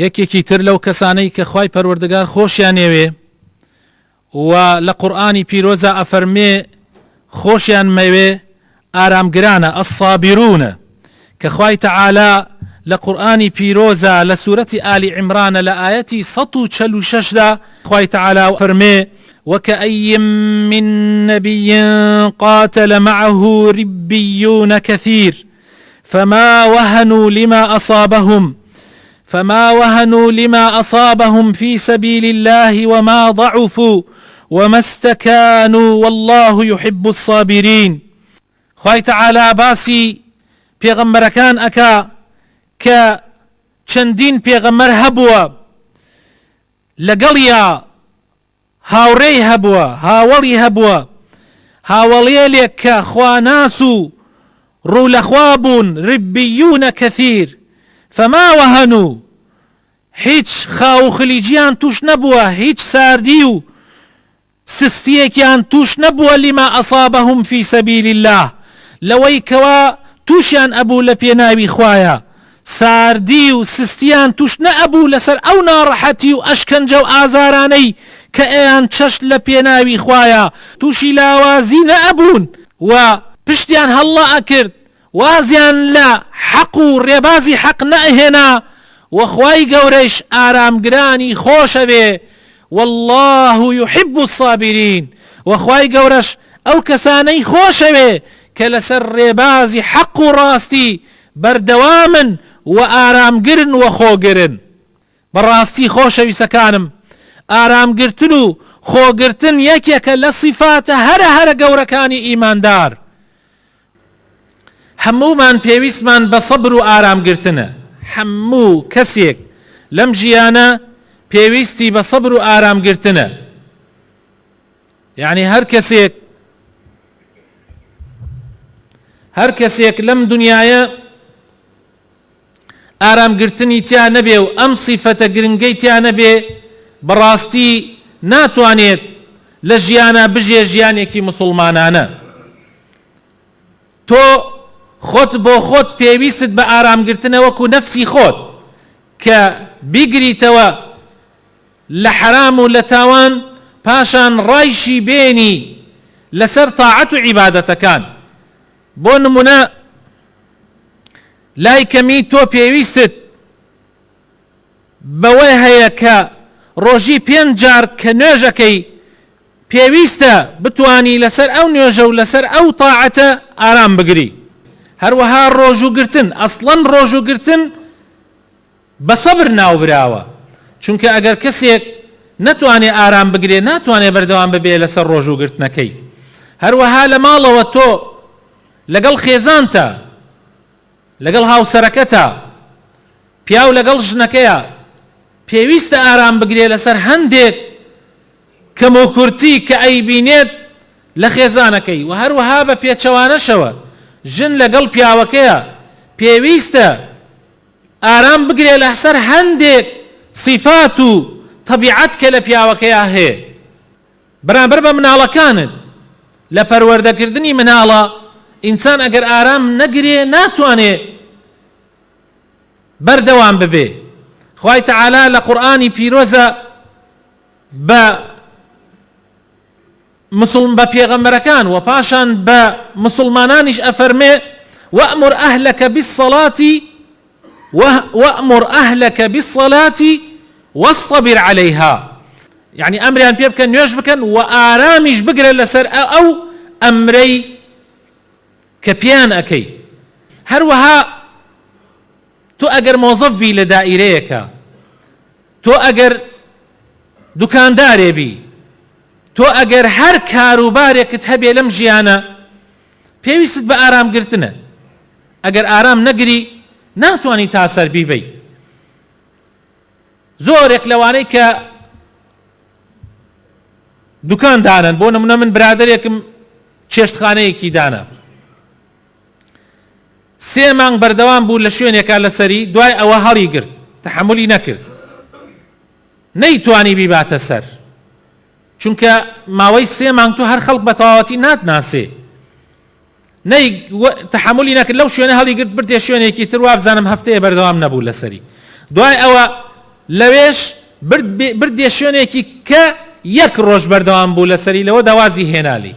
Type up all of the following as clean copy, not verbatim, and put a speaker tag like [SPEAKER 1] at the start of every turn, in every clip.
[SPEAKER 1] یەکێکی تر لەو کەسانەی کە خوای پەروەردگار خۆشیانێوێ و لە قورئانی پیرۆزە ئەفەرمێ خۆشیان مەوێ ئارامگرانە ئەسابیرونە کە خوای تەعالا لە قورئانی پیرۆزە لە سوورەتی ئالی عیمرانە لە ئایەتی 146دا خوای تەعالا فەرمێ وكأي من نبي قاتل معه ربيون كثير فما وهنوا لما أصابهم في سبيل الله وما ضعفوا وما استكانوا والله يحب الصابرين. خوای تعالى باسی پێغەمبەرەکان ئەکا کە چەندین پێغەمبەر هەبووە لەگەڵیا هاوڕێی هەبووە هاوڵی هەبووە هاوڵێلێک کە خواناس و ڕوو لەخوا بوون ربیونە کەثیر فما وهنوا هیچ خاو خلیجیان توش نەبووە هیچ ساردی و سستیەکیان توش نەبووە لما ئەصابهم في سبيل الله لەوەی کەوا تووشیان ئەبوو لە پێناوی خوایە ساردی و سستیان توش نەئەبوو لەسەر ئەو ناڕەحەتی و ئەشکەنجە و ئازارانەی کە ئەیان چەشت لە پێناوی خوایە تووشی لاوازی نەئەبوون و پشتیان هەڵڵا ئەکرد وازیان لە حەق و ڕێبازی حەق نەئهێنا و خوای گەورەیش ئارامگرانی خۆشە بێ والله يحب الصابرين و خوای گەورەش ئەو کەسانەی خۆشە بێ کە لەسەر ڕێبازی حەق و ڕاستی بەردەوامن و ئارامگرن و خۆگرن. بەڕاستی خۆشەویستەکانم ئارامگرتن و خۆگرتن یەکێکە لە صفاتە هەرە گەورەکانی ئیماندار. هەموومان پێویستمان بە سەبر و ئارامگرتنە. هەموو کەسێک لەم ژیانە پێویستی بە سەبر و ئارامگرتنە. یعنی هەر کەسێک لەم دنیاە ئارامگرتنی تیا نەبێ و ئەم سیفەتە گرنگەی تیا نەبێ بەڕاستی ناتوانێت لە ژیانە بژێ ژیانێکی مسلمانانە. تۆ خۆت بۆ خۆت پێویستت بە ئارامگرتنە وەکو نەفسی خۆت کە بیگریتەوە لە حرام و لە تاوان پاشان ڕایشی بێنی لەسەر تاعەت و عیبادەتەکان. بۆ نمونە لای کەمی تۆ پێویستت بەوەی هەیە کە ڕۆژی 5 جار کە نوێژەکەی پێویستە بتوانی لەسەر ئەو نوێژە و لەسەر ئەو تاعەتە ئارام بگری. هەروەها ڕۆژوگرتن ئەسڵەن ڕۆژوگرتن بە سەبر ناوبراوە چونکە ئەگەر کەسێک نەتوانێ ئارام بگرێ ناتوانێ بەردەوام ببێ لەسەر ڕۆژوگرتنەکەی. هەروەها لە ماڵەوە تۆ لەگەڵ خێزانتە لەگەڵ هاوسەرەکەتە پیاو لەگەڵ ژنەکەیە پێویستە ئارام بگرێ لەسەر هەندێک کەم و کورتی کە ئەیبینێت لە خێزانەکەی. و هەروەها بە پێچەوانەشەوە ژن لەگەڵ پیاوەکەیە پێویستە ئارام بگرێ لەسەر هەندێک صفات و طبیعەت کە لە پیاوەکەیە هەیە. بەرامبەر بە مناڵەکانت لە پەروەردەکردنی مناڵە ئینسان ئەگەر ئارام نەگرێ ناتوانێ بەردەوام ببێ. خوای تەعالا لە قورئانی پیرۆزە بە پێغەمبەرەکان و پاشان بە مسلمانانیش ئەفەرمێ وأمر أهلك بالصلاة واصطبر عليها. يعني ئەمریان پێ بکەن نوێژ بکەن و ئارامیش بگرە لەسەر ئەو ئەمرەی کە پیان ئەکەی. هەروەها تۆ ئەگەر مۆزەفی لە دائیرەیەکە تۆ ئەگەر دوکاندارێ بی تۆ ئەگەر هەر کاروبارێکت هەبێ لەم ژیانە پێویستت بە ئارامگرتنە. ئەگەر ئارام نەگری ناتوانی تا سەر بیبەی. زۆرێک لەوانەی کە دوکان دانن بۆ نمونە من برادەرێکم چێشتخانەیەکی دانا 3 مانگ بەردەوام بوو لە شوێنێکا لەسەری دوای ئەوە هەڵی گرت تەحملی نەکرد نەیتوانی بیباتە سەر چونکە ماوەی 3 مانگ تو هەر خەڵک بە تەواوەتی ناتناسێ تەحملی نەکرد لەو شوێنە هەڵی گرت بردێ شوێنێکی تر وابزانم هەفتەیە بەردەوام نەبوو لەسەری. دوای ئەوە لەوێش بردێ شوێنێکی کە یەک ڕۆژ بەردەوام بوو لەسەری لەوە داوازی هێنالی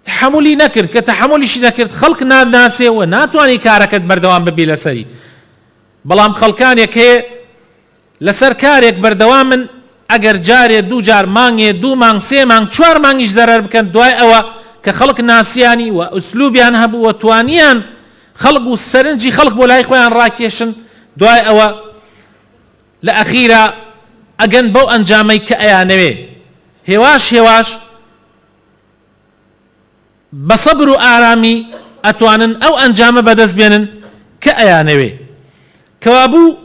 [SPEAKER 1] تحملی نەکرد کە تحملیشی نەکرد خەڵک ناناسێەوە ناتوانانی کارەکەت بەردەوام ببی لەسەری بەڵام خەڵکانێک هەیە لەسەر کارێک بەردەوامن ئەگەر جارێ دوو جار مانگێ دوو مانگ سێ مانگ چوار مانگیش زەرەر بکەن دوای ئەوە کە خەڵک ناسیانی و ئوسلوبیان هەبوو و توانیان خەڵک و سەرنجی خەڵک بۆ لای خۆیان ڕاکێشن دوای ئەوە لە ئەخیرە ئەگەن بەو ئەنجامەی کە ئەیانەوێ هێواش بە سەبر و ئارامی ئەتوانن ئەو ئەنجامە بەدەست بێنن کە ئەیانەوێ کەوابوو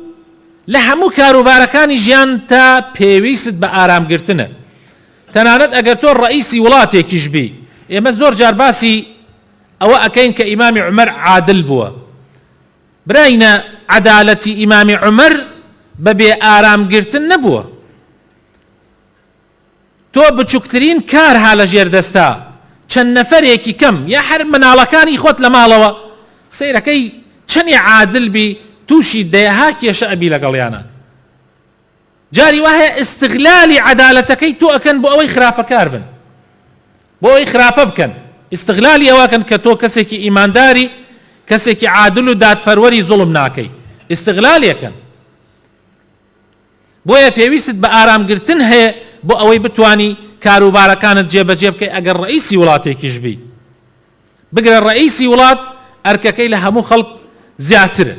[SPEAKER 1] لە هەموو کاروبارەکانی ژیان تا پێویست بە ئارامگرتنە تەنانەت ئەگەر تۆ ڕئیسی وڵاتێکیش بی ئێمە زۆر جار باسی ئەوە ئەکەین کە ئیمامی عومەر عادل بووە براینە عەدالەتی ئیمامی عومەر بەبێ ئارامگرتن نەبووە تۆ بچووکترین کار ها لە ژێر دەستا چەند نەفەرێکی کەم یا هەر مناڵەکانی خۆت لە ماڵەوە سەیرەکەی چەندی عادل بی تووشی دەیەها کێشە ئەبی لەگەڵیانە جاری وایە ئیستیغلالی عەدالەتەکەی تۆ ئەکەن بۆ ئەوەی خراپەکار بن بۆ ئەوەی خراپە بکەن ئیستیغلالی ئەوەکەن کە تۆ کەسێکی ئیمانداری کەسێکی عادل و دادپەروەری زوڵم ناکەی ئیستیغلالیەکەن بۆیە پێویست بە ئارامگرتن هەیە بۆ ئەوەی بتوانی کاروبارەکانت جێبەجێ بکەی ئەگەر ڕئیسی وڵاتێکیش بی بگرە ڕئیسی وڵات ئەرکەکەی لە هەموو خەڵک زیاترە